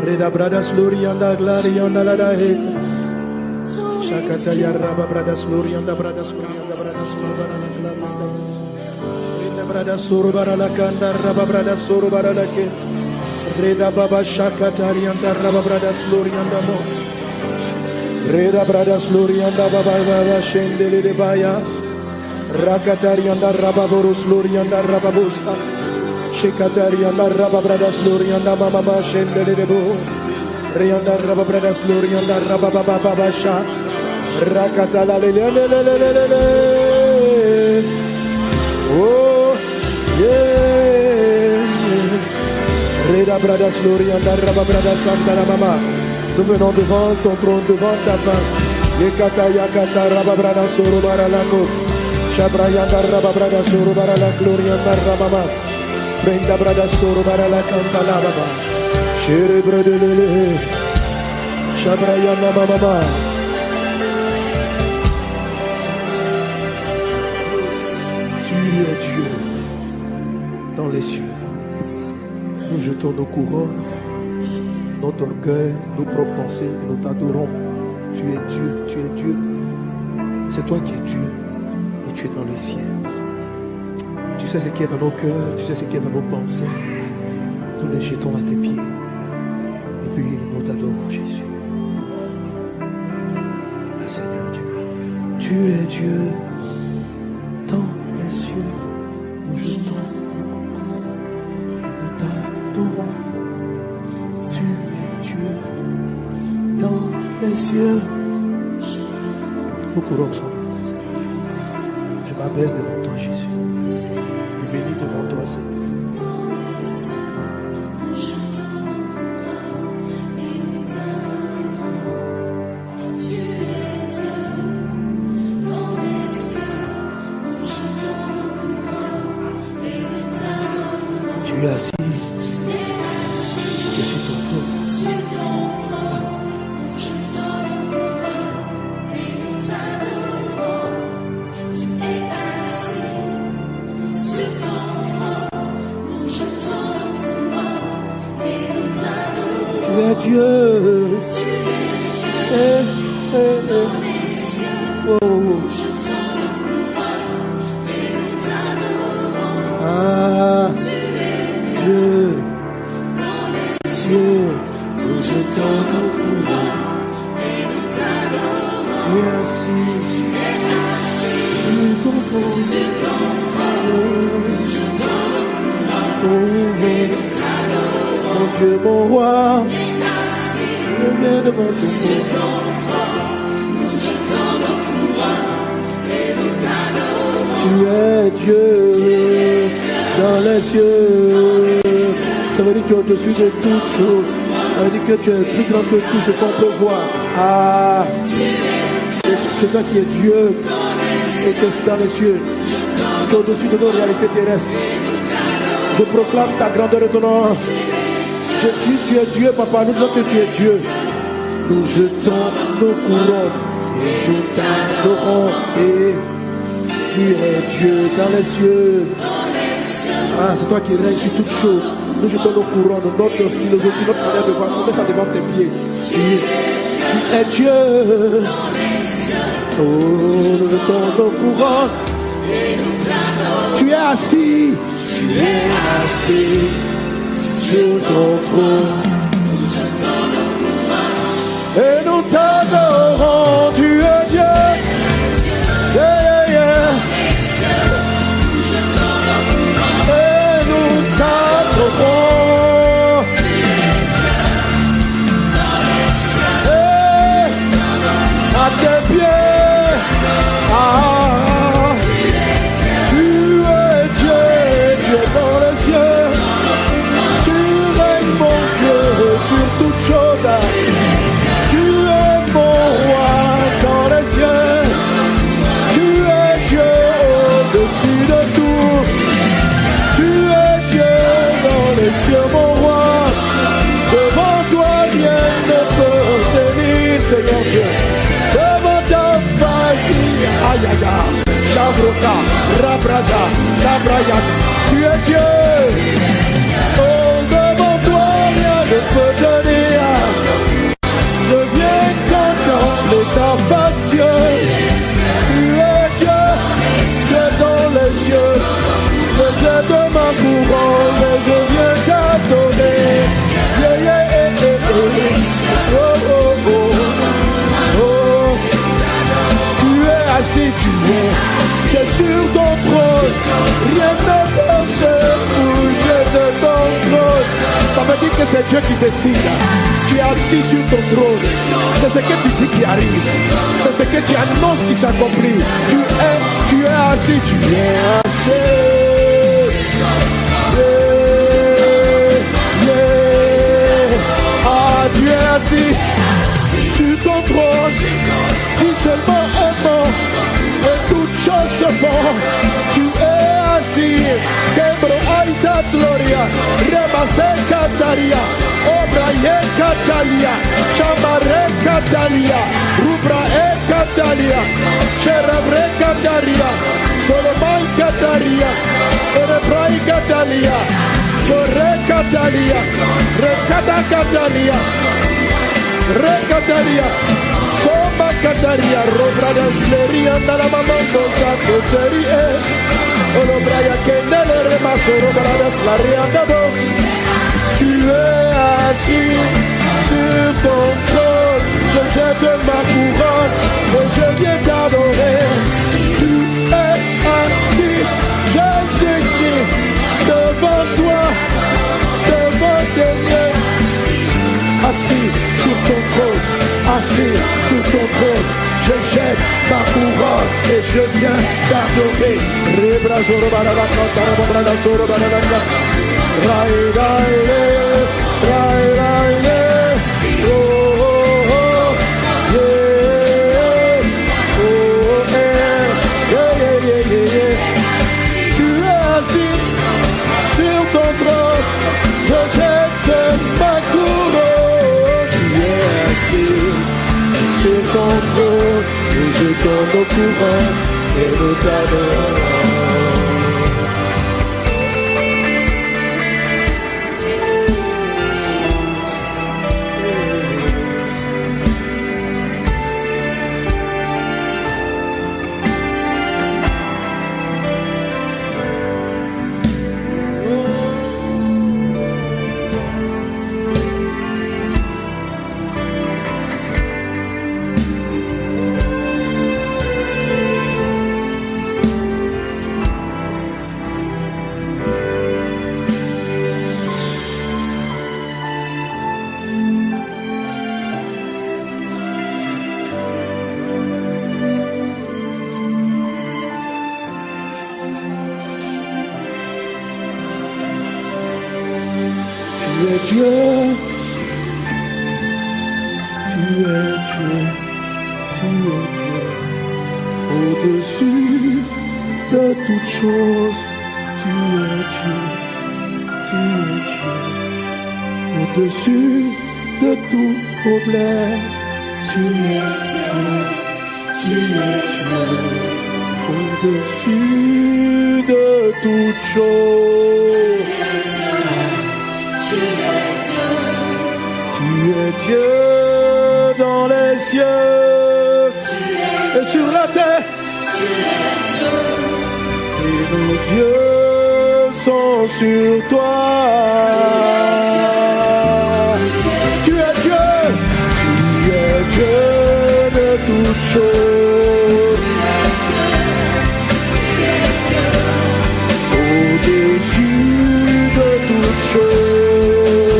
Reda bradas glorianda glarianda la da he. Shakata ya raba bradas glorianda bradas surbara la glarianda. Reda bradas surbara la kanda raba bradas surbara la ke. Reda baba shakata rianda raba bradas glorianda mos. Reda bradas glorianda baba baba shendele de baya. Rakata rianda raba borus glorianda raba bosta. Shekatarianda raba bradas glorianda mama shendele de bo. Rianda raba bradas glorianda raba baba baba sha. Rakata la le. Oh yeah. Reda bradas glorianda raba bradas santa la mama. Nous venons devant ton trône, devant ta face. Yekata yakata raba bradas surubara la ko. Shabrayanda raba bradas surubara la glorianda raba mama. Prenda brada soro bara la canta la baba. Chere brade lele. Shabraya na mama. Tu es Dieu dans les cieux. Nous jetons nos couronnes, notre orgueil, nos propres pensées et nous t'adorons. Tu es Dieu, tu es Dieu. C'est toi qui es Dieu et tu es dans les cieux. Tu sais ce qui est dans nos cœurs, tu sais ce qui est dans nos pensées. Nous les jetons à tes pieds. Et puis nous t'adorons, Jésus. Ah, Seigneur Dieu, tu es Dieu dans les cieux. Nous jetons et nous t'adorons. Tu es Dieu dans les cieux. Nous courons sur ta présence. Je m'abaisse devant toi, Jésus. Béni devant toi, Seigneur. Tu es assis. Je suis ton trône. Tu es Dieu. Oh. Ah, Dieu, Dieu, nous jetons nos couronnes et nous t'adorons. Tu es assis sur ton trône. Nous jetons nos couronnes et nous t'adorons. Mon Dieu, mon roi, je viens devant ton trône. Nous jetons nos couronnes et nous t'adorons. Tu es Dieu dans les cieux. Ça veut dire que tu es au-dessus de toutes choses. Ça veut dire que tu es plus grand que tout ce qu'on peut voir. Ah, c'est toi qui es Dieu et tu es dans les cieux. Tu es au-dessus de nos réalités terrestres. Je proclame ta grandeur et ton nom. Je dis tu es Dieu, papa. Nous disons que tu es Dieu. Nous jetons nos couronnes et nous t'adorons. Et tu es Dieu dans les cieux. Ah, c'est toi qui règnes sur toutes choses. Nous jetons nos couronnes, notre philosophie, notre manière de voir. Nous mettons ça devant tes pieds. Tu es Dieu. Oh, nous jetons nos couronnes. Tu es assis. Tu es assis sur ton trône. Et nous t'adorons. Tu es Dieu. Yeah, yeah. Et nous t'adorons. Et à tes pieds. Ah, tu es Dieu, tu es dans les cieux. Tu règnes, mon Dieu. Broca, Rabraza, Labrayan. Tu es Dieu. Oh, devant toi, rien ne peut donner. Je viens contempler ta face, Dieu. Tu es Dieu, Dieu dans les yeux. Je jette ma couronne et je viens t'adorer. Yeah, yeah, yeah, yeah, yeah. Oh, oh, oh. Oh. Tu es assis, tu es sur ton trône. Rien ne peut te bouger de ton trône. Ça veut dire que c'est Dieu qui décide. Tu es assis sur ton trône. C'est ce que tu dis qui arrive. C'est ce que tu annonces qui s'accomplit. Tu es assis, tu es assis. Tu es assis sur ton trône. Dis seulement un mot et toutes choses se font. Tu es assis. Quebro aita gloria. Remase Cataria. Obraye Catalia. Chamare Catalia. Rubra e Catalia. Cherabre Cataria. Solomon Cataria. Erebrai Catalia. Chore Catalia. Recata Catalia. Recataria. Soma Cataria. Robrada Sleria. Nala Mamanto Sacoteria. Olobraya Kendele Remaso. Robrada Slaria Dados. Tu es assis sur ton trône. Je jette ma couronne et je viens t'adorer. Tu es assis. Jésus-Christ devant toi, devant tes mains. Assis sur ton trône, assis sur ton trône. Je jette ma couronne et je viens t'adorer. Tu es assis sur ton trône, je jette ma couronne. Tu es assis sur ton trône, nous jetons nos couronnes et nous t'adorons. Dieu, tu es Dieu, tu es Dieu, au-dessus de toutes choses, tu es Dieu, au-dessus de tout problème, tu es Dieu, au-dessus de toutes choses. Tu es Dieu dans les cieux et sur la terre. Et nos yeux sont sur toi. Tu es Dieu de toutes choses. Au-dessus de toutes choses.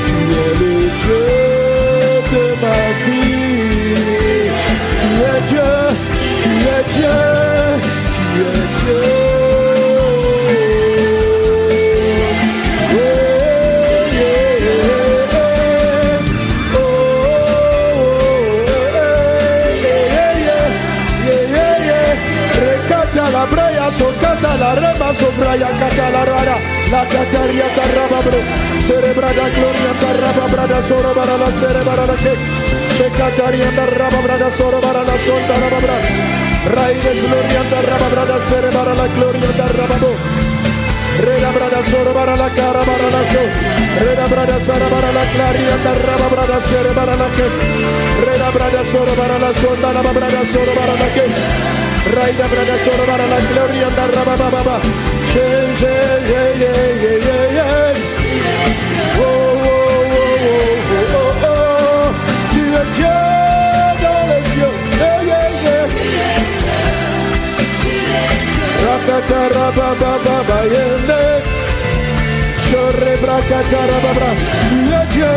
Tu es le Dieu de ma vie. Arema sobraya catalarada, la cataria carababro, cerebrada gloria carababrada sorobara la cerebrada que, checataria carababrada sorobara la sonda rababra, raíces gloria carababrada cerebara la gloria carababo, reda brada sorobara la carabara la so, reda brada sarabara la claria carababrada cerebara la que, reda brada sorobara la sonda rababrada sorobara la que, raida brada sorobara la gloria carabababa. Oh, oh, oh, oh, oh. Tu es Dieu dans les cieux. Rakatarabababa yende. Chorebrakatarababra. Tu es Dieu.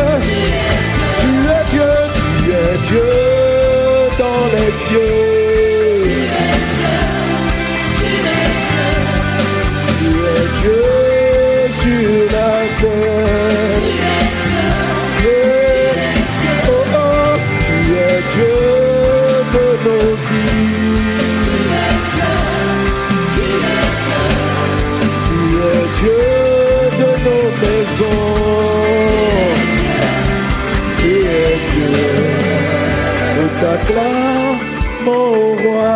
Tu es Dieu. Tu es Dieu dans les cieux. Tu es Dieu sur la terre. Oh oh, tu es Dieu de nos vies. Tu es Dieu de nos maisons. Tu es Dieu. Nous t'acclamons, roi.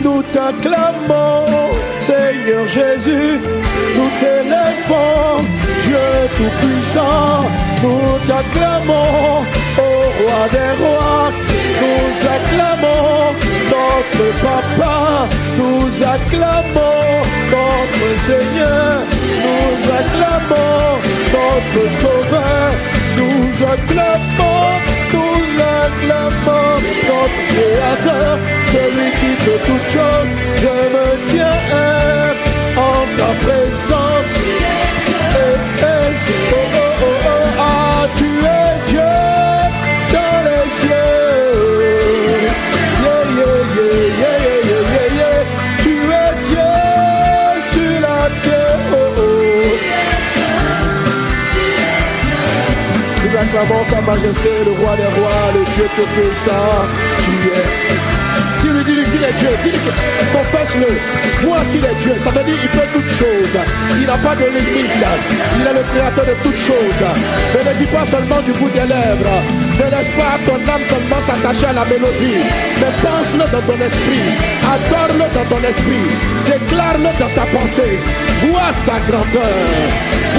Nous t'acclamons, Seigneur Jésus, nous t'élèvons, Dieu Tout-Puissant, nous t'acclamons, ô Roi des Rois, nous acclamons notre Papa, nous acclamons notre Seigneur, nous acclamons notre Sauveur, nous acclamons notre Créateur, celui qui fait toutes choses. Je me tiens en ta présence. Oh, oh, oh, oh, ah, tu es Dieu dans les cieux. Yeah, yeah, yeah, yeah, yeah, yeah, yeah. Tu es Dieu sur la terre. Oh, oh. Nous acclamons sa majesté, le roi des rois, le Dieu tout-puissant. Tu es. Dis-lui qu'il est Dieu. Dis-lui, confesse-le. Vois qu'il est Dieu. Ça veut dire qu'il peut toutes choses. Il n'a pas de limite. Il est le créateur de toutes choses. Ne le dis pas seulement du bout des lèvres. Ne laisse pas ton âme seulement s'attacher à la mélodie. Mais pense-le dans ton esprit. Adore-le dans ton esprit. Déclare-le dans ta pensée. Vois sa grandeur.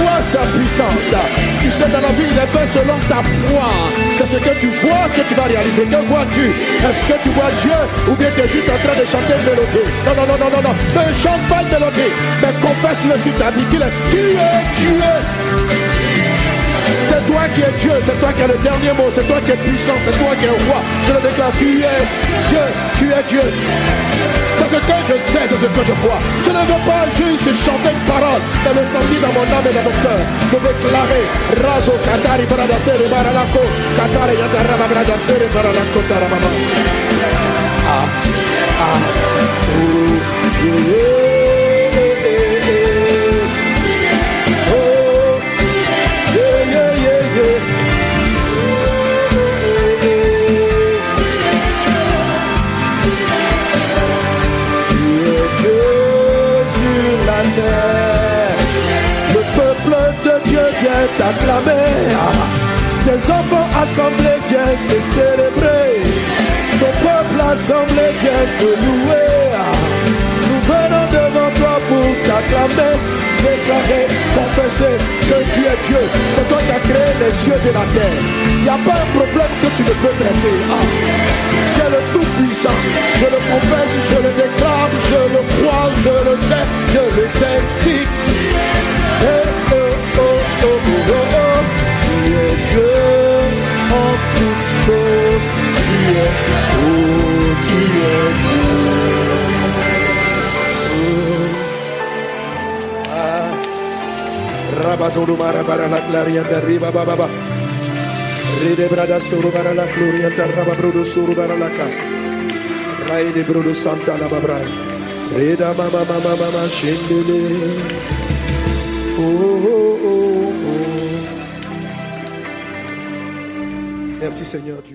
Vois sa puissance. Tu sais, dans la vie, il est fait selon ta foi. C'est ce que tu vois que tu vas réaliser. Que vois-tu? Est-ce que tu vois Dieu ou bien tu es juste en train de chanter une mélodie? Non, non, non, non, non, non. Ne chante pas une mélodie, mais confesse-le sur ta vie qu'il est. Tu es Dieu. C'est toi qui es Dieu, c'est toi qui as le dernier mot, c'est toi qui es puissant, c'est toi qui es roi. Je le déclare, tu es Dieu, tu es Dieu. C'est ce que je sais, c'est ce que je crois. Je ne veux pas juste chanter une parole, mais le sentir dans mon âme et dans mon cœur. Je veux déclarer, Razo, Katari, Baradasere, Baralako, Katari, Yataraba, Baradasere, Baralako, Taramama. Ah, ah, le peuple de Dieu vient t'acclamer. Des enfants assemblés viennent te célébrer. Ton peuple assemblé vient te louer. Nous venons devant toi pour t'acclamer, déclarer, confesser que tu es Dieu. C'est toi qui as créé les cieux et la terre. Il n'y a pas un problème que tu ne peux traiter. Tu es le tout-puissant. Je le confesse, je le déclare, je le crois, je le sais, je le sais si. Tu es Dieu en toutes choses. Tu es Dieu. Rabazuru marabara la claria de riba baba. Rede brada suru bara la gloria de rababrudo suru bara la ca. Rai de brudo santa la babra. Reda mama mama mama shindele. Oh, oh, oh, oh. Merci Seigneur Dieu.